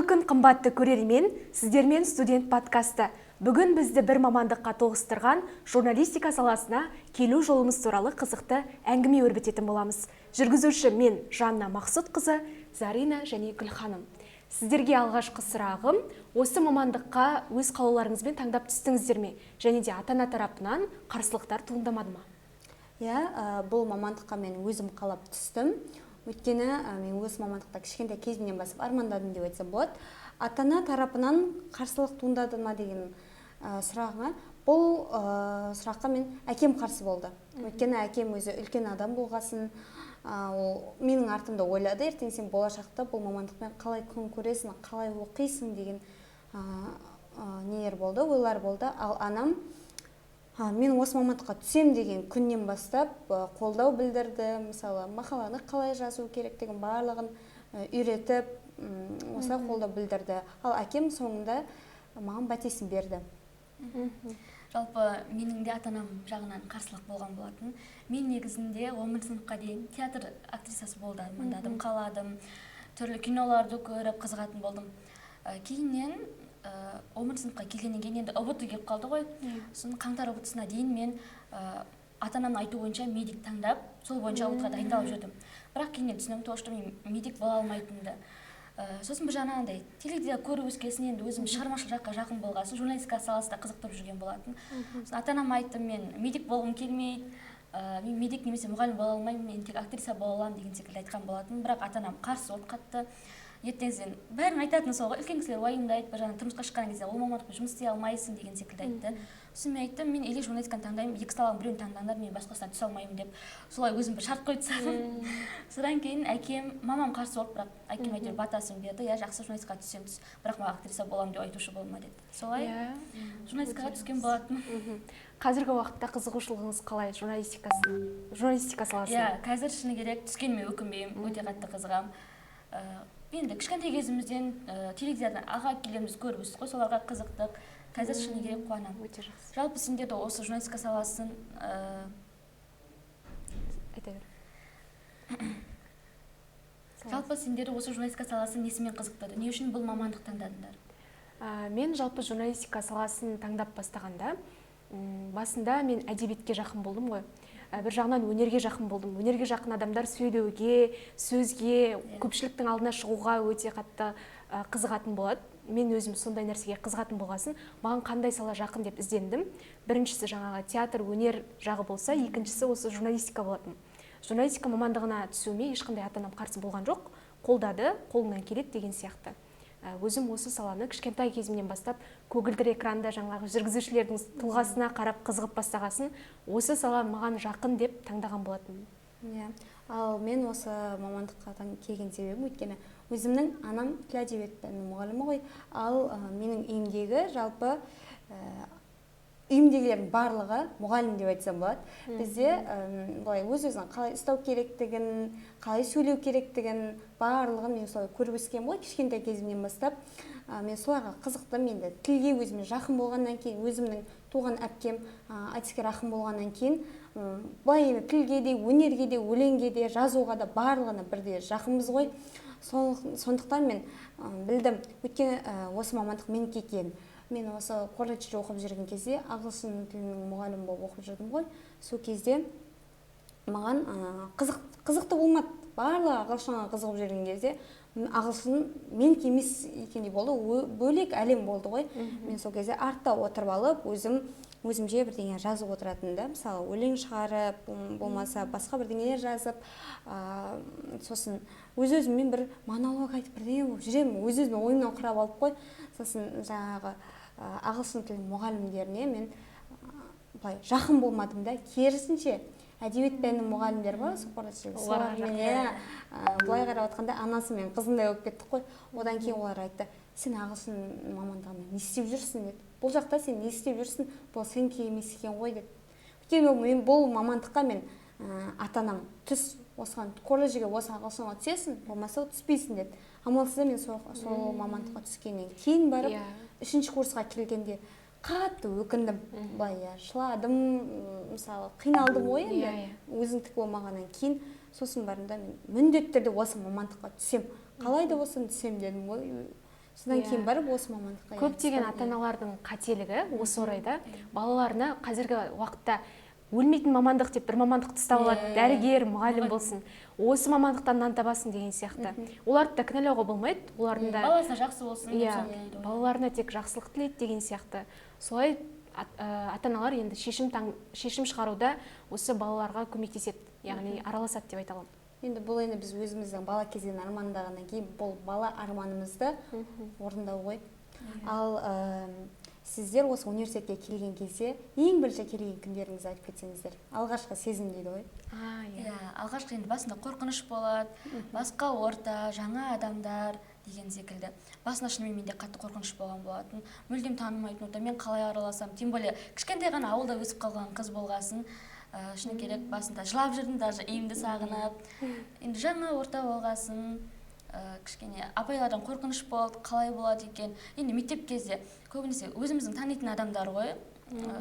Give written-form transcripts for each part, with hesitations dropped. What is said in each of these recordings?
күн қымбатты көрермен, сіздермен студент подкасты. Бүгін бізді бір мамандыққа тоғыстырған журналистика саласына келу жолымыз туралы қызықты әңгіме өрбітетін боламыз. Жүргізуші мен Жанна Мақсұтқызы, Зарина және Гүлханым. Сіздерге алғашқы сұрағым, осы мамандыққа өз қалауларыңызбен таңдап түстіңіздер ме? Және де ата-ана тарапынан қарсылықтар туындамады ма? Бұл мамандыққа мен өзім қалап түстім. Өйткені мен өз мамандықта кішкентай кезімнен бастап армандадым деп айтсам болады. Ата-ана тарапынан қарсылық туындады ма деген сұрағыңа, бұл сұраққа мен әкем қарсы болды. Өйткені әкем өзі үлкен адам болғасын, ол менің артымда ойлады, ертең сен болашақта бұл мамандықпен қалай күн көресің, қалай оқисың деген нелер болды, ойлар болды. Ал анам мен осы мамандыққа түсем деген күннен бастап қолдау білдірді. Мысалы, мақаланы қалай жазу керектігін барлығын үйретіп, осылай қолдау білдірді. Ал әкем соңында маған бәтесін берді. Жалпы менің де ата-анам жағынан қарсылық болған болатын. Мен негізінде 10 сыныпқа дейін театр актрисасы болды, армандадым, қаладым. Түрлі киноларды көріп қызығатын болдым. Кейіннен 10 сыныпқа келгеннен кейін енді ұбт келіп қалды ғой. Сосын қаңтар ұбтысына дейін мен ата-анамның айтуы бойынша медик таңдап, сол бойынша ұбтқа дайындалып жүрдім. Бірақ кейіннен түсіндім, что мен медик бола алмайтынымды. Сосын бір жағынан андай телевизия көріп өскесін енді өзім шығармашылық жаққа жақын болғасын, журналистика саласында қызықтырып жүрген болатын. Ата-анам айтты, мен медик болғым келмейді, мен медик немесе мұғалім бола алмаймын, мен тек актриса бола аламын деген секілді айтқан болатын. Бірақ ата-анам қарсы от қатты. Ертеңгісін бәрін айтатын сол ғой, үлкен кісілер уайымдайды, бір жағынан тұрмысқа шыққан кезде ол мамандықпен жұмыс істей алмайсың деген секілді айтты. Сосын мен айттым, мен или журналистиканы таңдаймын, екі саланың біреуін таңдаңдар, мен басқасынан түсе алмаймын деп, солай өзім бір шарт қойып тастадым. Содан кейін әкем, мамам қарсы болды, бірақ әкем әйтеуір батасын берді, жақсы журналистикаға түсем түс, бірақ маған актриса боламын деп айтушы болма деді. Солай журналистикаға түскен болатын. Қазіргі уақытта қызығушылығыңыз қалай журналистика саласына? Қазір шыны керек түскеніме өкінбеймін, өте қатты қызығам. Енді кішкентай кезімізден телевизиядан аға әкелеріміз көріп өстік қой, соларға қызықтық. Қазір шыны керек қуанамын. Өте жақсы. Жалпы сендерді осы журналистика саласын Жалпы сендерді осы журналистика саласын несімен қызықтырды? Не үшін бұл мамандық таңдадыңдар? Мен жалпы журналистика саласын таңдап бастағанда, басында мен әдебиетке жақын болдым ғой. Бір жағынан өнерге жақын болдым. Өнерге жақын адамдар сөйлеуге, сөзге, көпшіліктің алдына шығуға өте қатты қызығатын болады. Мен өзім сондай нәрсеге қызығатын болғасын, маған қандай сала жақын деп іздендім. Біріншісі жаңағы театр, өнер жағы болса, екіншісі осы журналистика болатын. Журналистика мамандығына түсуіме ешқандай ата-анам қарсы болған жоқ, қолдады, қолынан келеді деген сияқты. Өзім осы саланы кішкентай кезімнен бастап көгілдір экранда жаңағы жүргізушілердің тұлғасына қарап қызығып бастағасын, осы сала маған жақын деп таңдаған болатынмын. Ал мен осы мамандыққа келген себебім, өйткені өзімнің анам тіл әдебиет пәнінің мұғалімі ғой. Ал менің үйімдегі жалпы үйімдегілердің барлығы мұғалім деп айтсам болады. Бізде былай өз-өзін қалай ұстау керектігін, қалай сөйлеу керектігін барлығын мен солай көріп өскен ғой, кішкентай кезімнен бастап. Мен соларға қызықтым. Енді тілге өзіме жақын болғаннан кейін, өзімнің туған әпкем айтыскер ақын болғаннан кейін, былай енді тілге де, өнерге де, өлеңге де, жазуға да барлығына бірде жақынбыз ғой. Сондықтан мен білдім, өйткені осы мамандық менікі екенін. Мен осы колледжде оқып жүрген кезде ағылшын тілінің мұғалімі болып оқып жүрдім ғой. Сол кезде маған қызықты болмады. Барлығы ағылшынға қызығып жүрген кезде ағылшын менікі емес екендей болды, бөлек әлем болды ғой. Мен сол кезде артта отырып алып, өзімше бірдеңе жазып отыратынды. Мысалы, өлең шығарып, болмаса басқа бірдеңелер жазып, сосын өз-өзіммен бір монолог айтып бірдеңе болып жүремін, өз-өзіме ойымнан құрап алып қой. Сосын жаңағы ағылшын тілінің мұғалімдеріне мен жақын болмадым да, керісінше әдебиет пәнінің мұғалімдері бар, солармен былай қарап жатқанда анасы мен қызындай болып кеттік қой. Одан кейін олар айтты, сен ағылшын мамандығында не істеп жүрсің деді. Бұл жақта сен не істеп жүрсің, бұл сенікі емес екен ғой деді. Өйткені мен бұл мамандыққа мен ата-анам түс, осыған колледжге осы ағылшынға түсесің, болмаса түспейсің деді. Амалсыз мен сол мамандыққа түскеннен кейін барып, 3-ші курсқа келгенде қатты өкіндім. Шыладым, мысалы, қиналдым ғой енді, өзіңдік болмағаннан кейін. Сосын барында мен міндетті түрде осы мамандыққа түсем. Қалай да болсын түсем дедім ғой. содан кейін барып осы мамандыққа. Көптеген ата-аналардың қателігі осы орайда балаларына қазіргі уақытта өлмейтін мамандық деп бір мамандықты ұстап алады, дәрігер, мұғалім болсын, осы мамандықтан нан табасын деген сияқты. Оларды да кінәлауға болмайды, олардың да баласына жақсы болсын деп соны балаларына тек жақсылық тілейді деген сияқты. Солай ата-аналар енді шешім шығаруда осы балаларға көмектеседі, яғни араласады деп айта аламын. Енді бұл енді біз өзіміздің бала кезден армандағаннан кейін бұл бала арманымызды орындау ғой. Ал сіздер осы университетке келген кезде ең бірінші келген күндеріңізді айтып кетсеңіздер, алғашқы сезім дейді ғой. Алғашқы енді басында қорқыныш болады, басқа орта, жаңа адамдар деген секілді. Басында шынымен менде қатты қорқыныш болған болатын. Мүлдем танымайтын орта, мен қалай араласам, тем более кішкентай ғана ауылда өсіп қалған қыз болғасын, шыны керек басында жылап жүрдім, даже үйімді сағынып. Енді жаңа орта болғасын, кішкене апайлардан қорқыныш болды, қалай болады екен. Енді мектеп кезде көбінесе өзіміздің танитын адамдар ғой,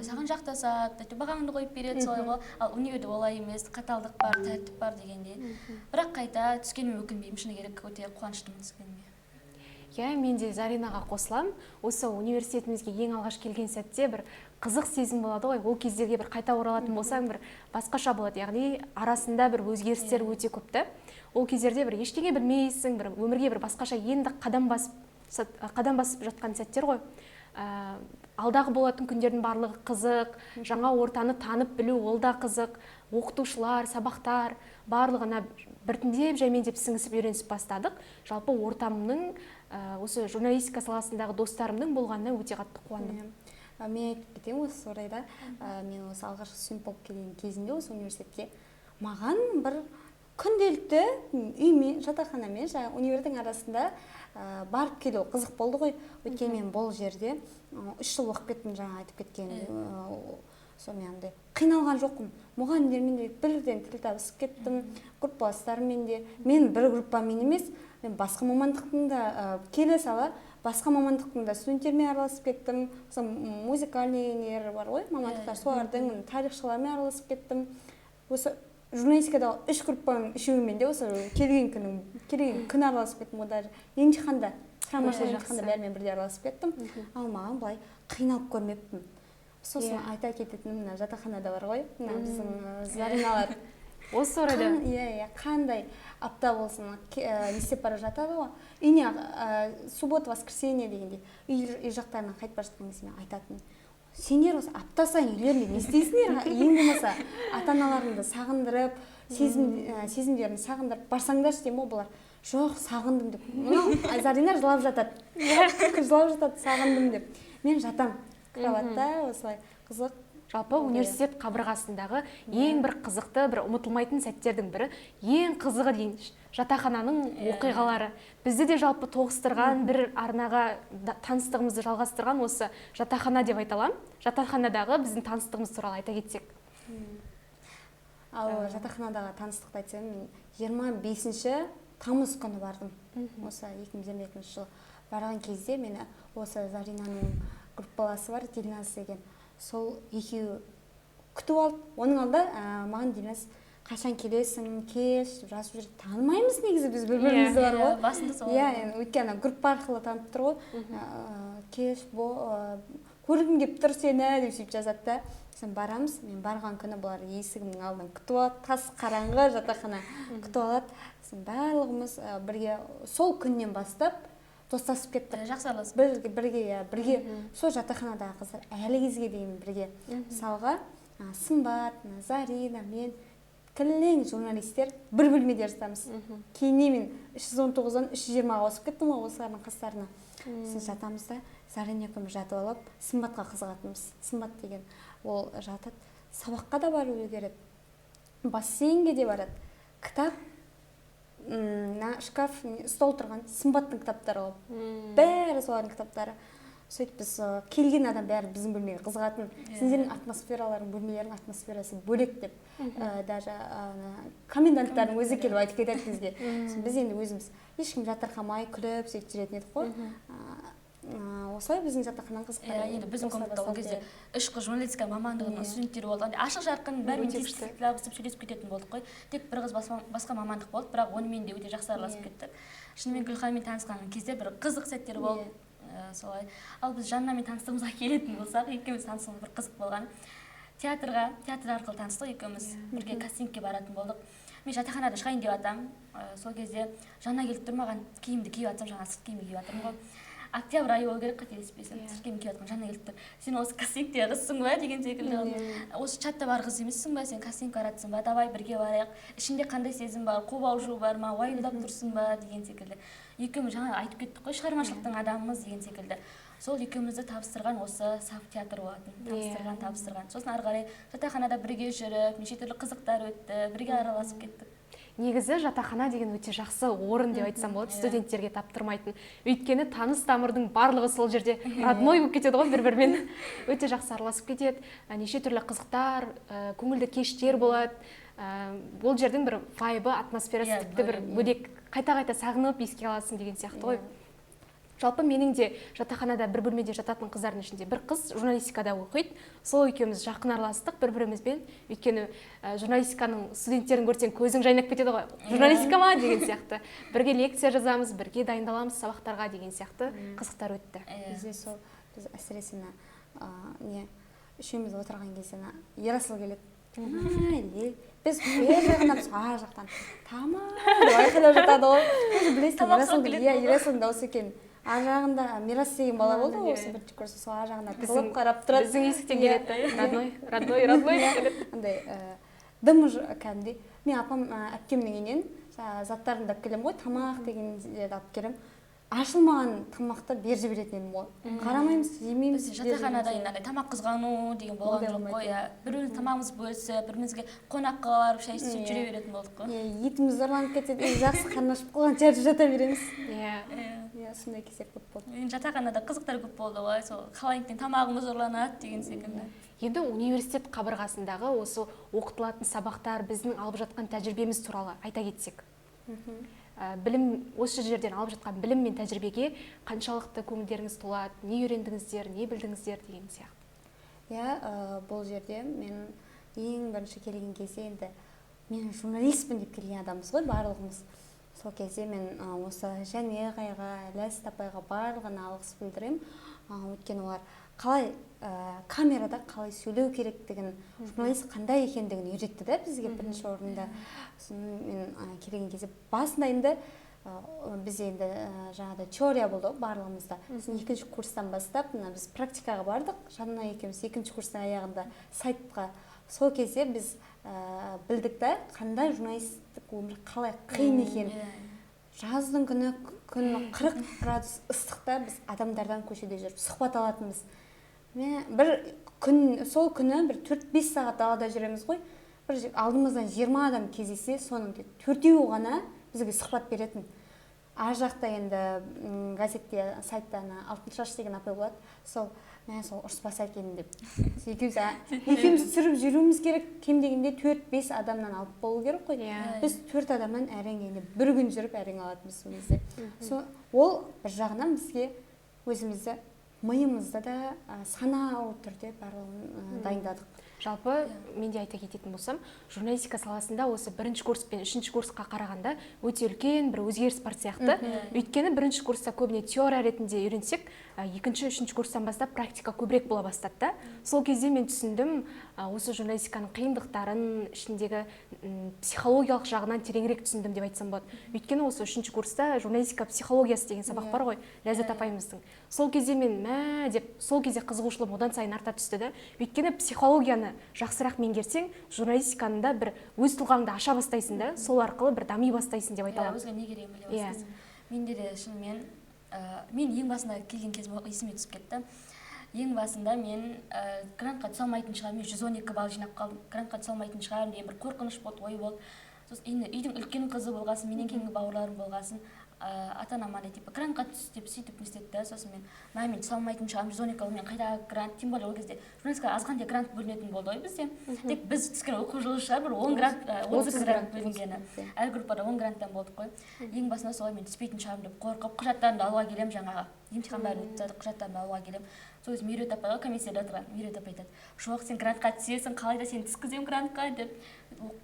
саған жақтасады, бағаңды қойып береді, солай ғой. Ал универде олай емес, қаталдық бар, тәртіп бар дегенде. Бірақ қайта түскеніме өкінбеймін, шыны керек өте қуаныштымын түскеніме. Мен де Заринаға қосылам. Осы университетімізге ең алғаш келген сәтте бір қызық сезім болады ғой. Ол кездерге бір қайта оралатын болсаң, бір басқаша болады. Яғни арасында бір өзгерістер өте көпті. Ол кездерде бір ештеңе білмейсің, бір өмірге бір басқаша енді қадам басып жатқан сәттер ғой. Алдағы болатын күндердің барлығы қызық, жаңа ортаны танып білу ол да қызық, оқытушылар, сабақтар барлығына біртіндеп жаймендеп сіңісіп үйренісіп бастадық. Жалпы ортамның осы журналистика саласындағы достарымның болғанына өте қатты қуандым. Мен айтып кетемін осы орайда, мен осы алғашқы студент болып келген кезінде осы университетке маған бір күнделікті үймен, жатақханамен, универдің арасында барып келу қызық болды ғой. Өйткені мен бұл жерде 3 жыл оқып кеттім, жаңа айтып кеткен. Сонымен қиналған жоқпын. Мұғалімдермен де бірден тіл табысып кеттім, группаластарыммен де. Мен бір группамен емес, мен басқа мамандықтың да келе сала басқа мамандықтың да студенттермен араласып кеттім. Музыкальный нелер бар ғой, мамандықтар, солардың тарихшылармен араласып кеттім. Осы журналистикадағы 3 группаның үшеуімен де осы келген күн араласып кеттім. Даже емтиханда, шығармашылық емтиханда бәрімен бірге араласып кеттім. Ал маған былай қиналып көрмеппін. Сосын айта кететінім мына жатақханада бар ғой, біздің Зариналар. Осы орайда қандай апта болсын, не істеп бара жатады ғой. Үйіне суббота, воскресенье дегенде үй жақтарынан қайтып бара жатқан кезде мен айтатын. Сендер осы апта сайын үйлерінде не істейсіңдер? Ең болмаса ата-аналарыңды сағындырып, сезімдерін сағындырып барсаңдаршы деймін ғой, бұлар. Жоқ, сағындым деп. Мынау Зарина жылап жатады. Жылап жатады, сағындым деп. Мен жатам кроватта, осылай қызық. Жалпы университет қабырғасындағы ең бір қызықты, бір ұмытылмайтын сәттердің бірі, ең қызығы дейінші, жатақхананың оқиғалары. Бізді де жалпы тоғыстырған, бір арнаға таныстығымызды жалғастырған осы жатақхана деп айта аламын. Жатақханадағы біздің таныстығымыз туралы айта кетсек. Ал жатақханадағы таныстықты айтсам, мен 25-ші тамыз күні бардым. Осы 2022 жылы барған кезде мені осы Заринаның группаласы бар, Дильназ деген. Сол екеуі күтіп алды. Оның алда маған Дильназ қашан келесің, кеш, жазып жүр. Танымаймыз негізі, біз бір-бірімізді бар ғой. Басында солай. Өйткені группа арқылы танып тұр ғой. Кеш, көргім келіп тұр сені деп сөйтіп жазады да. Сосын барамыз, мен барған күні бұлар есігімнің алдынан күтіп алады, тас қараңғы жатақхана күтіп алады. Сосын барлығымыз бірге сол күннен бастап достасып кеттік. Жақсы араласып. Бірге сол жатақханадағы қыздар әлі кезге дейін бірге. Мысалға, Сымбат, Зарина, мен кілең журналистер бір бөлмеде жатамыз. Кейіннен мен 319-дан 320-ға ауысып кеттім ғой осылардың қастарына. Сосын жатамыз да, Зарина екеуміз жатып алып, Сымбатқа қызығатынбыз. Сымбат деген ол жатады, сабаққа да барып үлгереді, бассейнге де барады. Кітап, шкаф, стол тұрған Сымбаттың кітаптары ғой. Бәрі солардың кітаптары. Сөйтіп біз келген адам бәрі біздің бөлмеге қызығатын. Сендердің атмосфераларың, бөлмелердің атмосферасы бөлек деп. Даже коменданттардың өзі келіп айтып кетеді бізге. Біз енді өзіміз ешкім жатырқамай күліп сөйтіп жүретін едік қой. осылай біздің жатақхананың қызықтары. Енді біздің комнатада ол кезде ішкі журналистика мамандығының студенттері болды. Ашық жарқын бәрімен тез сөйлесіп кететін болдық қой. Тек бір қыз басқа мамандық болды, бірақ онымен де өте жақсы араласып кеттік. Шынымен Гүлханмен танысқан кезде бір қызық сәттер болды. Солай. Ал біз Жаннамен таныстығымызға келетін болсақ, екеуміз танысуымыз бір қызық болған. Театр арқылы таныстық, екеуміз бірге кастингке баратын болдық. Мен жатақханада шығайын деп жатам. Сол кезде Жанна келіп тұр, маған киімді киіп жатсам, жаңа сырт киімді киіп жатырмын ғой. Октябрь айы болу керек, қателеспесем. Сырт киім киіп жатқан Жанна келіп тұр. Сен осы кастингте қызсың ба деген секілді. Осы чатта бар қыз емессің ба? Сен кастингке баратсың ба? Давай бірге барайық. Ішінде қандай сезім бар? Қобалжу бар ма? Уайымдап тұрсың ба деген секілді. Екеуміз жаңа айтып кеттік қой, шығармашылықтың адамымыз деген секілді. Сол екеумізді табыстырған осы Саф театр болатын. Табыстырған. Сосын ары қарай жатақханада бірге жүріп, неше түрлі қызықтар өтті, бірге араласып кеттік. Негізі жатақхана деген өте жақсы орын деп айтсам болады, студенттерге таптырмайтын. Өйткені таныс тамырдың барлығы сол жерде родной болып кетеді ғой бір-бірімен. Өте жақсы араласып кетеді. Неше түрлі қызықтар, көңілді кештер болады. Бұл жердің бір вайбы, атмосферасы тіпті бір бөлек, қайта-қайта сағынып еске аласың деген сияқты ғой. Жалпы менің де жатақханада бір бөлмеде жататын қыздардың ішінде бір қыз журналистикада оқиды. Сол екеуміз жақын араластық бір-бірімізбен. Өйткені журналистиканың студенттерін көрсең көзің жайнап кетеді ғой. Журналистика ма деген сияқты. Бірге лекция жазамыз, бірге дайындаламыз сабақтарға деген сияқты қызықтар өтті. Бізде сол біз әсіресе үшеуміз отырған кезде Ерасыл келеді. Біз бер жағынан ар жақтан тамақ айқайлап жатады ғой. Білесің, Ерасылдың дауысы екен. Ар жағында Мирас деген бала болды ғой, осы бірінші курста, сол ар жағына тығылып қарап тұрады. Біздің есіктен келеді. Родной келеді. Андай дым кәдімгідей. Мен әпкемнің үйінен заттарымды алып келемін ғой, тамақ дегендерді алып келемін. Ашылмаған тамақты беріп жіберетін едім ғой. Қарамаймыз, жемейміз. Жатақханада енді тамақ қызғану деген болған жоқ қой. Бір-біріміз тамағымыз бөлісіп, бірімізге қонаққа барып шай ішіп жүре беретін болдық қой. Етіміз ұрланып кетеді, жақсы қарны ашып қалған жерде жата береміз. Сондай кездер көп болды. Жатақханада қызықтар көп болды ғой. Сол қалайынтен тамағымыз ұрланады деген секілді. Енді университет қабырғасындағы осы оқытылатын сабақтар, біздің алып жатқан тәжірибеміз туралы айта кетсек. Білім, осы жерден алып жатқан білім мен тәжірибеге қаншалықты көңілдеріңіз толады, не үйрендіңіздер, не білдіңіздер деген сияқты. Бұл жерде мен ең бірінші келген кезде енді мен журналистпін деп келген адамбыз ғой барлығымыз. Сол кезде мен осы Және Қайға, Ләс Тапайға барлығына алғыс білдіремін. Өйткені олар қалай камерада қалай сөйлеу керектігін, журналист қандай екендігін үйретті да бізге бірінші орында. Мен келген кезде басында енді бізде енді жаңағыдай теория болды барлығымызда. Екінші курстан бастап біз практикаға бардық. Жанна екеуміз екінші курстың аяғында сайтқа. Сол кезде біз білдік та, қандай журналистік өмір қалай қиын екен. Жаздың күні 40 градус ыстықта біз адамдардан көшеде жүріп сұхбат алатынбыз. Сол күні бір 4-5 сағат далада жүреміз ғой. Бір алдымыздан 20 адам кездессе, соның 4-еуі ғана бізге сұхбат беретін. Ар жақта енді газетте, сайтта Алтын шаш деген апай болады. Сол ұрыспаса екен деп. Екеуміз түсіріп жүруіміз керек, кем дегенде 4-5 адамнан алып болу керек қой. Біз 4 адамнан әрең бір күн жүріп әрең алатынбыз сол кезде. Ол бір жағынан бізге өзімізді миымызда да саналы түрде барлығын дайындадық. Жалпы мен де айта кететін болсам, журналистика саласында осы бірінші курс пен үшінші курсқа қарағанда өте үлкен бір өзгеріс бар сияқты. Өйткені бірінші курста көбіне теория ретінде үйренсек, екінші, үшінші курстан бастап практика көбірек бола бастады. Сол кезде мен түсіндім, осы журналистиканың қиындықтарын, ішіндегі психологиялық жағынан тереңірек түсіндім деп айтсам болады. Өйткені осы үшінші курста журналистика психологиясы деген сабақ бар ғой, Ләззат апайымыздың. Сол кезде мен сол кезде қызығушылығым одан сайын арта түсті да. Өйткені психологияны жақсырақ меңгерсең, журналистиканы да бір өз тұлғаңды аша бастайсың да, сол арқылы бір дами бастайсың деп айта аламын. Өзіңе не керек біле бастайсың. Менде де шынымен мен ең басында келген кезім есіме түсіп кетті. Ең басында мен грантқа түсе алмайтын шығармын, мен 112 балл жинап қалдым. Грантқа түсе алмайтын шығармын деген бір қорқыныш болды, ой болды. Сосын үйдің үлкен қызы болғасын, менен кейінгі бауырларым болғасын, ата-анам типа грантқа түс деп сөйтіп не істеді. Сосын мен түсе алмайтын шығармын, 112 балл, мен қайдағы грант, тем более ол кезде журналистикаға азғанда грант бөлінетін болды ғой бізде. Тек біз түскен оқу жылы шығар бір 10 грант, 30 грант бөлінгені. Әр группада 10 гранттан болдық қой. Ең басында солай мен түспейтін шығармын деп қорқып, құжаттарымды алуға келем жаңағы емтихан бәрін өтіп жатып құжаттарымды алуға келемін. Сол кезде Меруерт апайға комиссияда отырған Меруерт апай айтады, жоқ сен грантқа түсесің, қалайда сені түскіземін грантқа деп,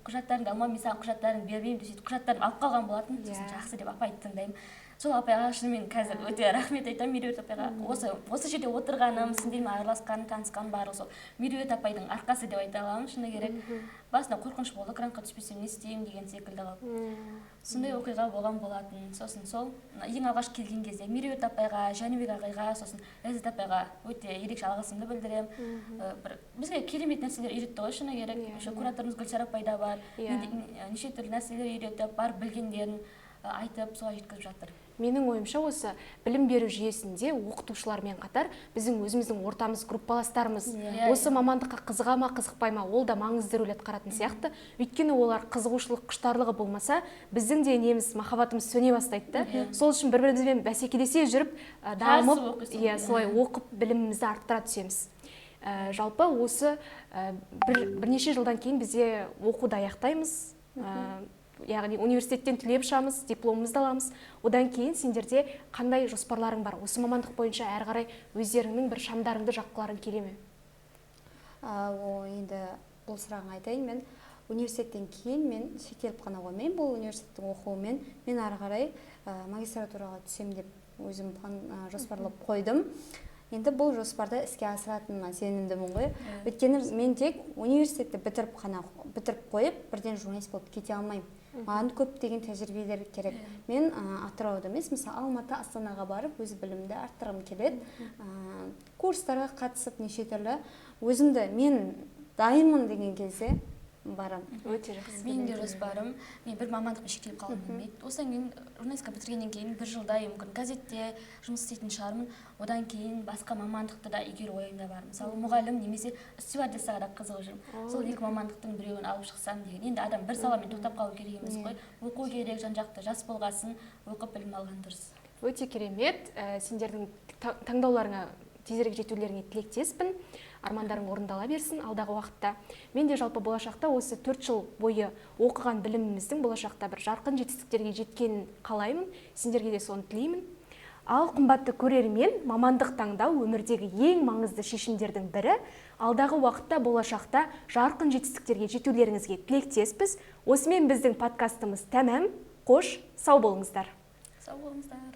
құжаттарыңды алмай, мен саған құжаттарыңды бермеймін деп сөйтіп құжаттарымды алып қалған болатын. Сосын жақсы деп апайды тыңдаймын. Сол апайға шынымен қазір өте рахмет айтамын Меруерт апайға. Осы жерде отырғаным, сіздермен араласқаным, танысқаным барлығы сол Меруерт апайдың арқасы деп айта аламын, шыны керек. Басында қорқыныш болды, грантқа түспесем не істеймін деген секілді қылып. Сондай оқиға болған болатын. Сосын сол ең алғаш келген кезде Меруерт апайға, Жәнібек ағайға, сосын Ләззат апайға өте ерекше алғысымды білдіремін. Бізге керемет нәрселер үйретті ғой, шыны керек. Кураторымыз Гүлсара апай да бар. Неше түрлі нәрселер үйретіп, бар білгендерін айтып, солай жеткізіп жатыр. Менің ойымша осы білім беру жүйесінде оқытушылармен қатар біздің өзіміздің ортамыз, группаластарымыз осы мамандыққа қызыға ма, қызықпай ма, ол да маңызды рөл атқаратын сияқты. Өйткені олар қызығушылық, құштарлығы болмаса, біздің де неміз, махаббатымыз сөне бастайды. Сол үшін бір-бірімізбен бәсекелесе жүріп, дамып, солай оқып білімімізді арттыра түсеміз. Жалпы осы бірнеше жылдан кейін бізде оқуды аяқтаймыз. Яғни университеттен түлеп шығамыз, дипломымызды аламыз. Одан кейін сендерде қандай жоспарларың бар? Осы мамандық бойынша әрі қарай өздеріңнің бір шамдарыңды жаққыларың келе ме? Енді бұл сұрағын айтайын, мен университеттен кейін мен шектеліп қана қоймаймын. Бұл университеттің оқуымен мен әрі қарай магистратураға түсем деп өзім жоспарлап қойдым. Енді бұл жоспарды іске асыратыныма сенімдімін ғой. Өйткені мен тек университетті бітіріп қойып, бірден журналист болып кете алмаймын. Маған көптеген тәжірибелер керек. Мен Атырауда емес, мысалы Алматы, Астанаға барып, өз білімді арттырғым келеді. Курстарға қатысып, неше түрлі өзімді мен дайынмын деген кезде барам. Өте жақсы. Менің де жоспарым, мен бір мамандықпен шектеліп қалғым келмейді. Осыдан кейін журналистика бітіргеннен кейін бір жылдай мүмкін газетте жұмыс істейтін шығармын. Одан кейін басқа мамандықты да игеру ойымда бар. Мысалы мұғалім немесе стюардессаға да қызығып жүрмін. Сол екі мамандықтың біреуін алып шықсам деген. Енді адам бір саламен тоқтап қалу керек емес қой. Оқу керек, жан-жақты жас болғасын, оқып білім алған дұрыс. Өте керемет. Сендердің таңдауларыңа тезірек жетулеріңе тілектеспін. Армандарың орындала берсін алдағы уақытта. Мен де жалпы болашақта осы 4 жыл бойы оқыған біліміміздің болашақта бір жарқын жетістіктерге жеткенін қалаймын. Сендерге де соны тілеймін. Ал қымбатты көрермен, мамандық таңдау өмірдегі ең маңызды шешімдердің бірі. Алдағы уақытта болашақта жарқын жетістіктерге жетулеріңізге тілектеспіз. Осымен біздің подкастымыз тәмам. Қош, сау болыңыздар. Сау болыңыздар.